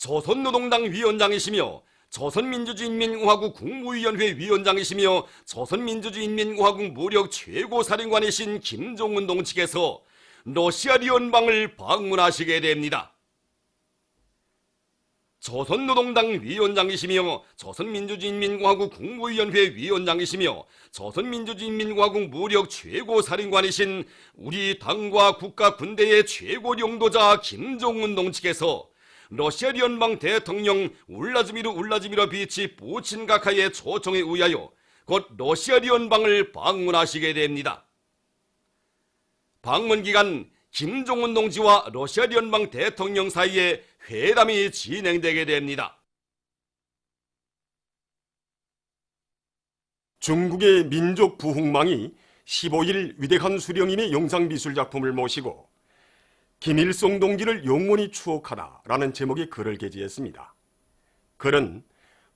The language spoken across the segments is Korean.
조선노동당 위원장이시며 조선민주주의인민공화국 국무위원회 위원장이시며 조선민주주의인민공화국 무력 최고사령관이신 김종은 동측에서 러시아 리언방을 방문하시게 됩니다. 조선노동당 위원장이시며 조선민주주의인민공화국 국무위원회 위원장이시며 조선민주주의인민공화국 무력 최고사령관이신 우리 당과 국가 군대의 최고領導자 김종은 동측에서 러시아 리언방 대통령 울라지미르 푸친 각하의 초청에 의하여 곧 러시아 리언방을 방문하시게 됩니다. 방문 기간 김종은 동지와 러시아 리언방 대통령 사이에 회담이 진행되게 됩니다. 중국의 민족 부흥망이 15일 위대한 수령인의 영상미술작품을 모시고 김일성 동지를 영원히 추억하다라는 제목의 글을 게재했습니다. 글은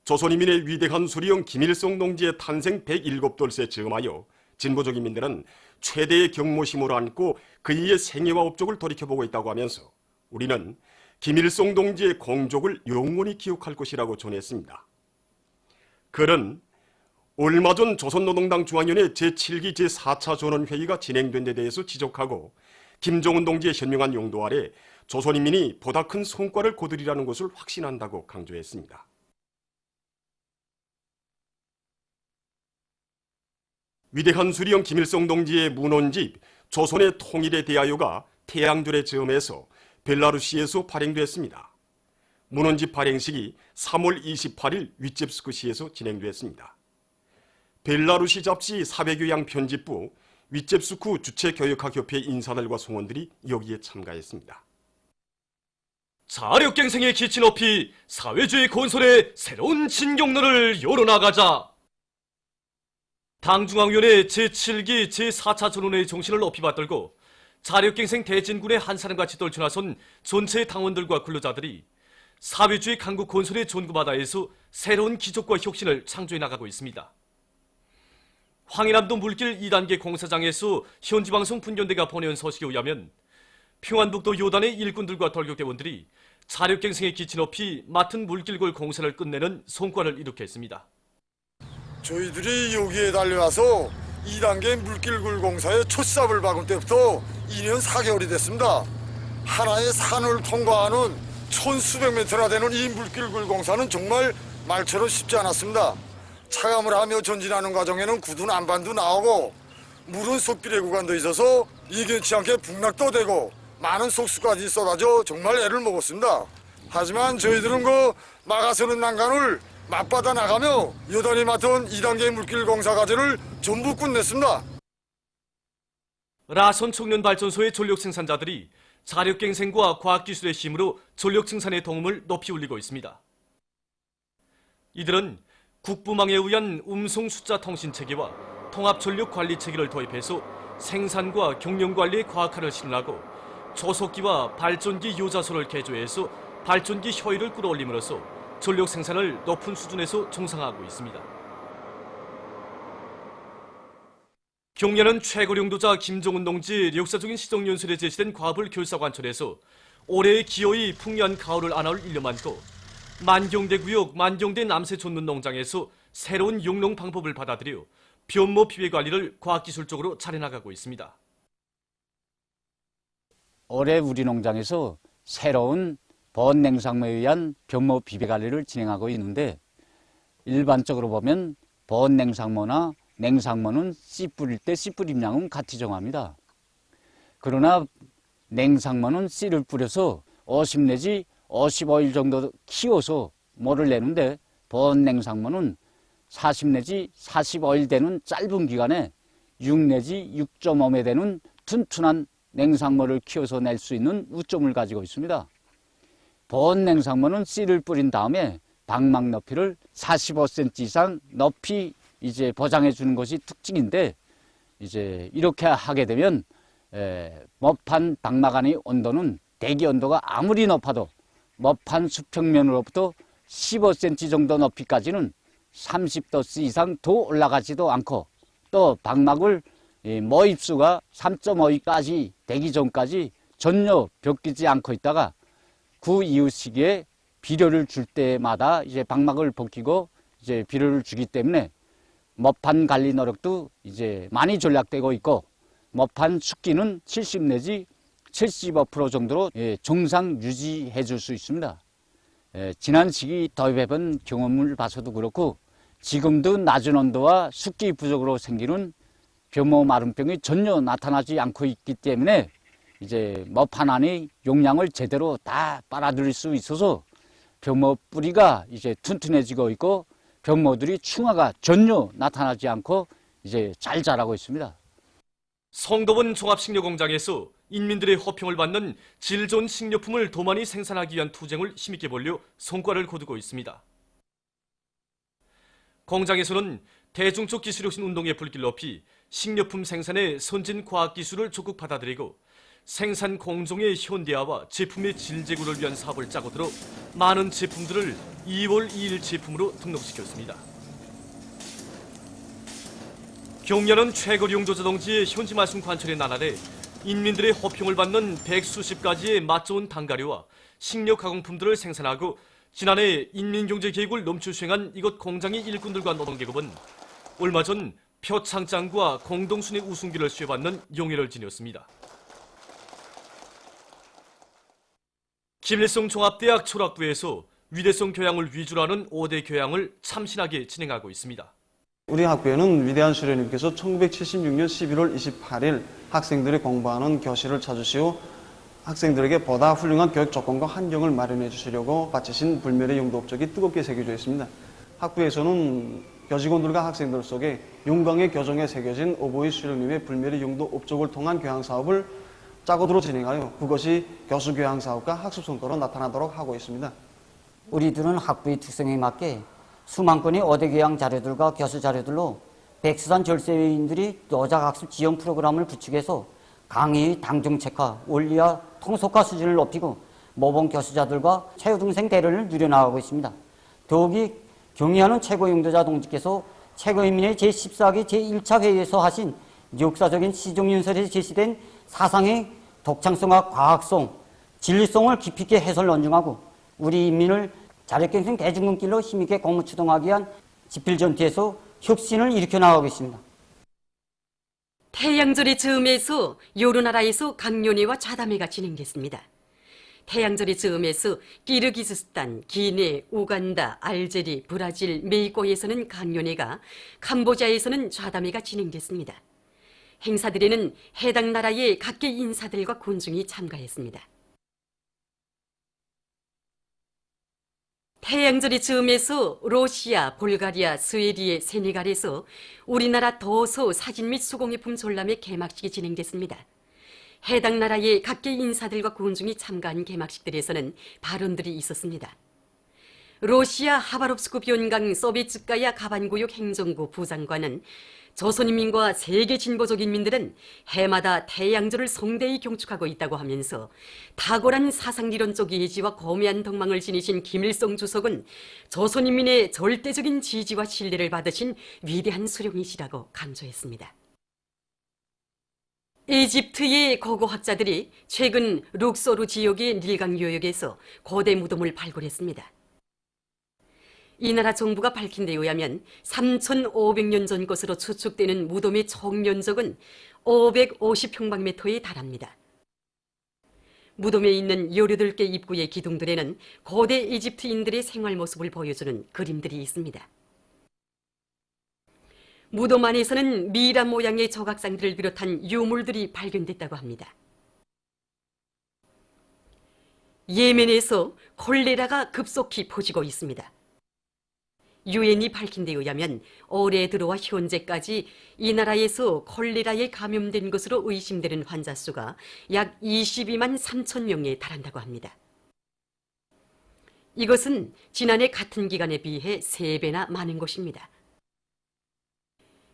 조선인민의 위대한 수령 김일성 동지의 탄생 107돌세 즈음하여 진보적 인민들은 최대의 경모심을 안고 그의 생애와 업적을 돌이켜보고 있다고 하면서 우리는 김일성 동지의 공적을 영원히 기억할 것이라고 전했습니다. 글은 얼마 전 조선노동당 중앙위원회 제7기 제4차 전원회의가 진행된 데 대해서 지적하고 김종은 동지의 현명한 용도 아래 조선인민이 보다 큰 성과를 거두리라는 것을 확신한다고 강조했습니다. 위대한 수령 김일성 동지의 문원집 조선의 통일에 대하여가 태양절의 즈음에서 벨라루시에서 발행됐습니다. 문원집 발행식이 3월 28일 위첵스크시에서 진행됐습니다. 벨라루시 잡지 사배교양 편집부 위첵스크 주체교역학협회 인사들과 성원들이 여기에 참가했습니다. 자력갱생의 기치 높이 사회주의 건설의 새로운 진경로를 열어나가자. 당중앙위원회 제7기 제4차 전원회의 정신을 높이 받들고 자력갱생 대진군의 한 사람같이 떨쳐나선 전체 당원들과 근로자들이 사회주의 강국 건설의 전구바다에서 새로운 기적과 혁신을 창조해 나가고 있습니다. 황해남도 물길 2단계 공사장에서 현지방송 분견대가 보내온 소식에 의하면 평안북도 요단의 일꾼들과 돌격대원들이 자력갱생의 기치 높이 맡은 물길골 공사를 끝내는 성과를 이룩했습니다. 저희들이 여기에 달려와서 2단계 물길굴 공사의 초시삽을 박은 때부터 2년 4개월이 됐습니다. 하나의 산을 통과하는 천수백 미터나 되는 이 물길굴 공사는 정말 말처럼 쉽지 않았습니다. 차감을 하며 전진하는 과정에는 굳은 안반도 나오고 물은 속비례 구간도 있어서 예견치 않게 북락도 되고 많은 속수까지 쏟아져 정말 애를 먹었습니다. 하지만 저희들은 그 막아서는 난간을 맞받아 나가며 여단이 맡은 2단계 물길 공사 과제를 전부 끝냈습니다. 라선 청년발전소의 전력 생산자들이 자력갱생과 과학기술의 힘으로 전력 생산의 도움을 높이 올리고 있습니다. 이들은 국부망에 의한 음성 숫자 통신 체계와 통합 전력 관리 체계를 도입해서 생산과 경영 관리의 과학화를 실현하고 조속기와 발전기 요자소를 개조해서 발전기 효율을 끌어올림으로써 전력 생산을 높은 수준에서 정상화하고 있습니다. 경려는 최고領導자 김종은 동지 역사적인 시정연설에 제시된 과불 결사관천에서 올해의 기어이 풍요한 가을을 안아올 1년 안고 만경대구역 만경대 남세촌문 농장에서 새로운 용농 방법을 받아들여 변모 피해 관리를 과학기술적으로 잘해나가고 있습니다. 올해 우리 농장에서 새로운 번냉상모에 의한 변모 비배 관리를 진행하고 있는데 일반적으로 보면 번냉상모나 냉상모는 씨 뿌릴 때 씨 뿌림량은 같이 정합니다. 그러나 냉상모는 씨를 뿌려서 50 내지 55일 정도 키워서 모를 내는데 번냉상모는 40 내지 45일 되는 짧은 기간에 6 내지 6.5매 되는 튼튼한 냉상모를 키워서 낼 수 있는 우점을 가지고 있습니다. 번냉상모는 씨를 뿌린 다음에 방망 높이를 45cm 이상 높이 이제 보장해 주는 것이 특징인데 이제 이렇게 하게 되면 머판 방막 안의 온도는 대기 온도가 아무리 높아도 머판 수평면으로부터 15cm 정도 높이까지는 30도씨 이상 더 올라가지도 않고 또 방막을 모입수가 3.5까지 되기 전까지 전혀 벗기지 않고 있다가 그 이후 시기에 비료를 줄 때마다 이제 방막을 벗기고 이제 비료를 주기 때문에 먹판 관리 노력도 이제 많이 전락되고 있고, 먹판 숫기는 70 내지 75% 정도로 정상 유지해 줄 수 있습니다. 지난 시기 더위해본 경험을 봐서도 그렇고, 지금도 낮은 온도와 습기 부족으로 생기는 변모 마름병이 전혀 나타나지 않고 있기 때문에 이제 먹판 안의 용량을 제대로 다 빨아들일 수 있어서 변모 뿌리가 이제 튼튼해지고 있고, 변모들이 충화가 전혀 나타나지 않고 이제 잘 자라고 있습니다. 성도원 종합식료공장에서 인민들의 허평을 받는 질 좋은 식료품을 더 많이 생산하기 위한 투쟁을 힘있게 벌려 성과를 거두고 있습니다. 공장에서는 대중적 기술혁신 운동의 불길 높이 식료품 생산의 선진 과학기술을 적극 받아들이고, 생산 공정의 현대화와 제품의 질 제고를 위한 사업을 짜고 들어 많은 제품들을 2월 2일 제품으로 등록시켰습니다. 경려는 최고 용도자 동지의 현지 말씀 관철에 나날해 인민들의 호평을 받는 백수십 가지의 맛 좋은 단가류와 식료 가공품들을 생산하고, 지난해 인민경제계획을 넘쳐 수행한 이곳 공장의 일꾼들과 노동계급은 얼마 전 표창장과 공동순회 우승기를 수여받는 영예를 지녔습니다. 김일성 종합대학 철학부에서 위대성 교양을 위주로 하는 5대 교양을 참신하게 진행하고 있습니다. 우리 학교에는 위대한 수련님께서 1976년 11월 28일 학생들이 공부하는 교실을 찾으시오 학생들에게 보다 훌륭한 교육 조건과 환경을 마련해 주시려고 바치신 불멸의 용도 업적이 뜨겁게 새겨져 있습니다. 학부에서는 교직원들과 학생들 속에 용광의 교정에 새겨진 오보이 수령님의 불멸의 용도 업적을 통한 교양 사업을 짜고들어 진행하여 그것이 교수 교양 사업과 학습 성과로 나타나도록 하고 있습니다. 우리들은 학부의 특성에 맞게 수만 건의 어대 교양 자료들과 교수 자료들로 백수산 절세인들이 여자학습 지원 프로그램을 구축해서 강의의 당정책화, 원리와 통속화 수준을 높이고 모범 교수자들과 최우등생 대련을 누려나가고 있습니다. 더욱이 경의하는 최고용도자 동지께서 최고인민의 제14기 제1차 회의에서 하신 역사적인 시종윤설에 제시된 사상의 독창성과 과학성, 진리성을 깊이 있게 해설 논증하고 우리 인민을 자력갱생 대중근길로 힘있게 공무 추동하기 위한 지필전투에서 혁신을 일으켜 나가고 있습니다. 태양절의 즈음에서 여러 나라에서 강연회와 좌담회가 진행됐습니다. 태양절의 즈음에서 키르기즈스탄, 기네, 우간다, 알제리, 브라질, 멕시코에서는 강연회가, 캄보디아에서는 좌담회가 진행됐습니다. 행사들에는 해당 나라의 각계 인사들과 군중이 참가했습니다. 태양절의 즈음에서 러시아, 불가리아, 스웨디의 세네갈에서 우리나라 도서, 사진 및 수공예품 전람회 개막식이 진행됐습니다. 해당 나라의 각계 인사들과 군중이 참가한 개막식들에서는 발언들이 있었습니다. 러시아 하바롭스크 변강 소비츠카야 가반구역 행정구 부장관은 조선인민과 세계 진보적 인민들은 해마다 태양절을 성대히 경축하고 있다고 하면서 탁월한 사상리론적 예지와 거대한 덕망을 지니신 김일성 주석은 조선인민의 절대적인 지지와 신뢰를 받으신 위대한 수령이시라고 강조했습니다. 이집트의 고고학자들이 최근 룩소르 지역의 닐강 요역에서 거대 무덤을 발굴했습니다. 이 나라 정부가 밝힌 데 의하면 3,500년 전 것으로 추측되는 무덤의 총 면적은 550평방미터에 달합니다. 무덤에 있는 18개 입구의 기둥들에는 고대 이집트인들의 생활 모습을 보여주는 그림들이 있습니다. 무덤 안에서는 미이람 모양의 조각상들을 비롯한 유물들이 발견됐다고 합니다. 예멘에서 콜레라가 급속히 퍼지고 있습니다. 유엔이 밝힌 데 의하면 올해 들어와 현재까지 이 나라에서 콜레라에 감염된 것으로 의심되는 환자 수가 약 22만 3천 명에 달한다고 합니다. 이것은 지난해 같은 기간에 비해 3배나 많은 것입니다.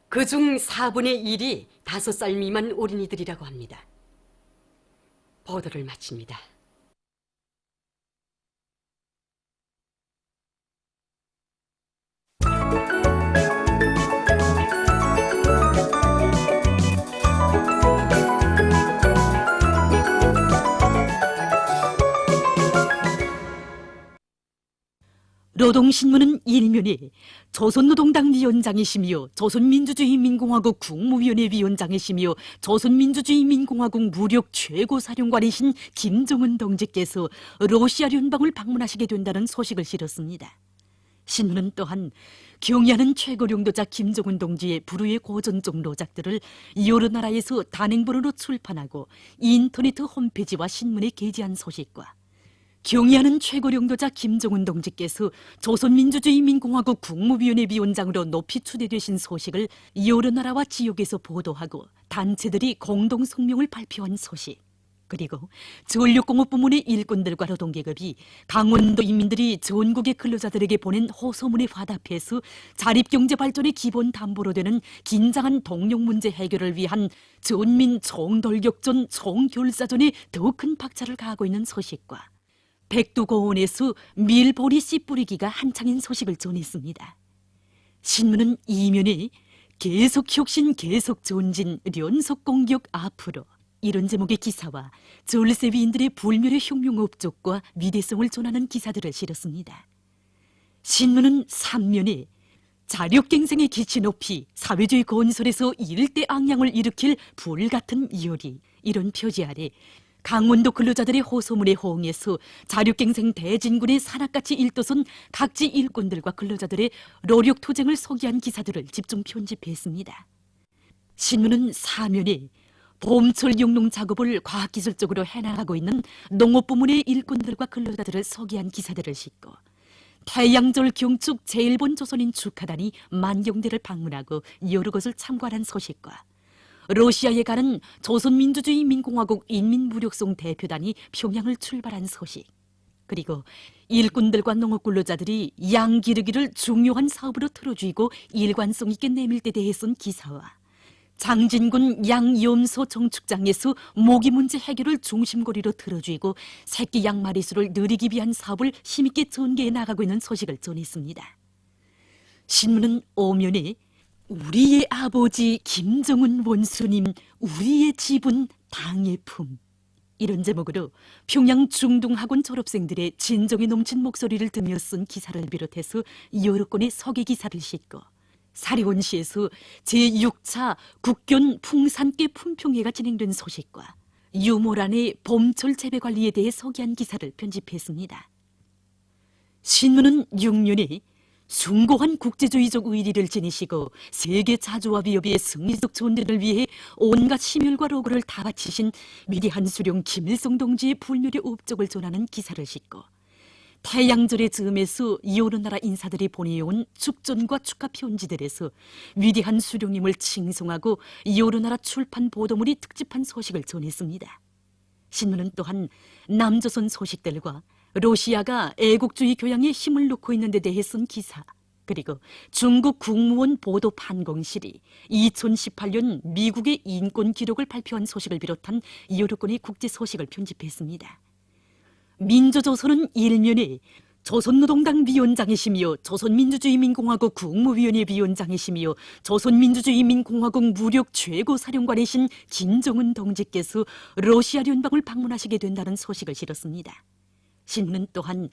그중 4분의 1이 5살 미만 어린이들이라고 합니다. 보도를 마칩니다. 노동신문은 일면에 조선노동당 위원장이시며 조선민주주의인민공화국 국무위원회 위원장이시며 조선민주주의인민공화국 무력 최고사령관이신 김정은 동지께서 러시아 연방을 방문하시게 된다는 소식을 실었습니다. 신문은 또한 경의하는 최고領導자 김정은 동지의 불후의 고전적 노작들을 여러 나라에서 단행본으로 출판하고 인터넷 홈페이지와 신문에 게재한 소식과 경의하는 최고領導자 김정은 동지께서 조선민주주의인민공화국 국무위원회 위원장으로 높이 추대되신 소식을 여러 나라와 지역에서 보도하고 단체들이 공동 성명을 발표한 소식, 그리고 전력공업 부문의 일꾼들과 노동계급이 강원도 인민들이 전국의 근로자들에게 보낸 호소문에 화답해서 자립경제 발전의 기본 담보로 되는 긴장한 동력 문제 해결을 위한 전민 총돌격전 총결사전에 더 큰 박차를 가하고 있는 소식과 백두고원에서 밀보리 씨 뿌리기가 한창인 소식을 전했습니다. 신문은 이면에 계속 혁신 계속 전진 연속 공격 앞으로 이런 제목의 기사와 전세 위인들의 불멸의 혁명 업적과 위대성을 전하는 기사들을 실었습니다. 신문은 3면에 자력갱생의 기치 높이 사회주의 건설에서 일대 악량을 일으킬 불같은 열의, 이런 표지 아래 강원도 근로자들의 호소문에 호응해서 자력갱생 대진군의 산악같이 일떠선 각지 일꾼들과 근로자들의 노력투쟁을 소개한 기사들을 집중 편집했습니다. 신문은 4면에 봄철 영농 작업을 과학기술적으로 해나가고 있는 농업부문의 일꾼들과 근로자들을 소개한 기사들을 싣고 태양절 경축 제1본 조선인 축하단이 만경대를 방문하고 여러 것을 참관한 소식과 러시아에 가는 조선민주주의인민공화국 인민무력송 대표단이 평양을 출발한 소식, 그리고 일꾼들과 농업근로자들이 양 기르기를 중요한 사업으로 틀어쥐고 일관성 있게 내밀 때 대해 쓴 기사와 장진군 양염소 정축장에서 모기 문제 해결을 중심고리로 틀어쥐고 새끼 양 마리수를 늘리기 위한 사업을 힘있게 전개해 나가고 있는 소식을 전했습니다. 신문은 5면에 우리의 아버지 김정은 원수님, 우리의 집은 당의 품, 이런 제목으로 평양 중등학원 졸업생들의 진정이 넘친 목소리를 들으며 쓴 기사를 비롯해서 여러 건의 소개 기사를 싣고 사리원시에서 제6차 국견 풍산깨 품평회가 진행된 소식과 유모란의 봄철 재배 관리에 대해 소개한 기사를 편집했습니다. 신문은 6년에 숭고한 국제주의적 의리를 지니시고 세계 자주와 위협의 승리적 존재를 위해 온갖 심혈과 로고를 다 바치신 위대한 수령 김일성 동지의 불멸의 업적을 전하는 기사를 싣고 태양절의 즈음에서 여러 나라 인사들이 보내온 축전과 축하 편지들에서 위대한 수령님을 칭송하고 여러 나라 출판 보도물이 특집한 소식을 전했습니다. 신문은 또한 남조선 소식들과 러시아가 애국주의 교양에 힘을 놓고 있는 데 대해 쓴 기사, 그리고 중국 국무원 보도 판공실이 2018년 미국의 인권 기록을 발표한 소식을 비롯한 여러 건의 국제 소식을 편집했습니다. 민주조선은 일면에 조선노동당 위원장이시며 조선민주주의인민공화국 국무위원회 위원장이시며 조선민주주의인민공화국 무력 최고사령관이신 김정은 동지께서 러시아 연방을 방문하시게 된다는 소식을 실었습니다. 신문은 또한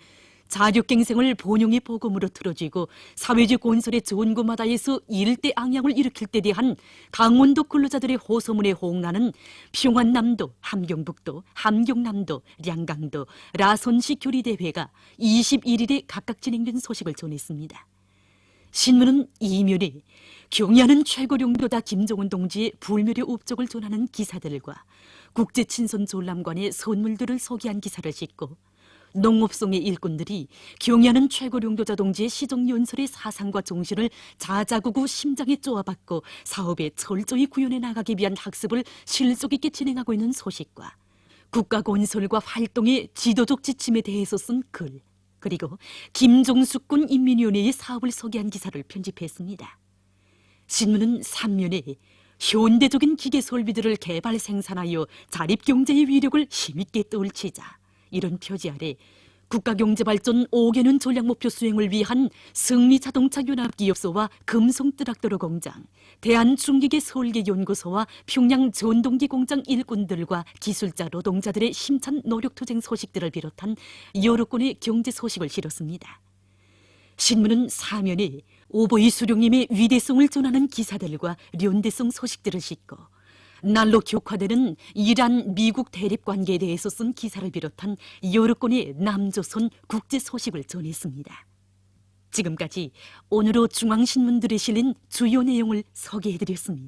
자력갱생을 본용의 보검으로 틀어쥐고 사회주의 건설의 전구마다에서 일대 악양을 일으킬 때 대한 강원도 근로자들의 호소문에 호응하는 평안남도, 함경북도, 함경남도, 량강도, 라선시 교리대회가 21일에 각각 진행된 소식을 전했습니다. 신문은 이면에 경의하는 최고령도다 김정은 동지의 불멸의 업적을 전하는 기사들과 국제친선전람관의 선물들을 소개한 기사를 싣고 농업성의 일꾼들이 경의하는 최고령도자 동지의 시정연설의 사상과 정신을 자자구구 심장에 쪼아받고 사업에 철저히 구현해 나가기 위한 학습을 실속 있게 진행하고 있는 소식과 국가건설과 활동의 지도적 지침에 대해서 쓴 글, 그리고 김종숙군 인민위원회의 사업을 소개한 기사를 편집했습니다. 신문은 3면에 현대적인 기계 설비들을 개발 생산하여 자립경제의 위력을 힘있게 떨치자, 이런 표지 아래 국가경제발전 5개년 전략목표 수행을 위한 승리자동차연합기업소와 금성트락터로 공장, 대한중기계 설계연구소와 평양 전동기 공장 일꾼들과 기술자 노동자들의 힘찬 노력투쟁 소식들을 비롯한 여러 건의 경제 소식을 실었습니다. 신문은 사면에 오보이 수령님의 위대성을 전하는 기사들과 련대성 소식들을 싣고 날로 격화되는 이란 미국 대립 관계에 대해서 쓴 기사를 비롯한 여러 건의 남조선 국제 소식을 전했습니다. 지금까지 오늘의 중앙신문들에 실린 주요 내용을 소개해드렸습니다.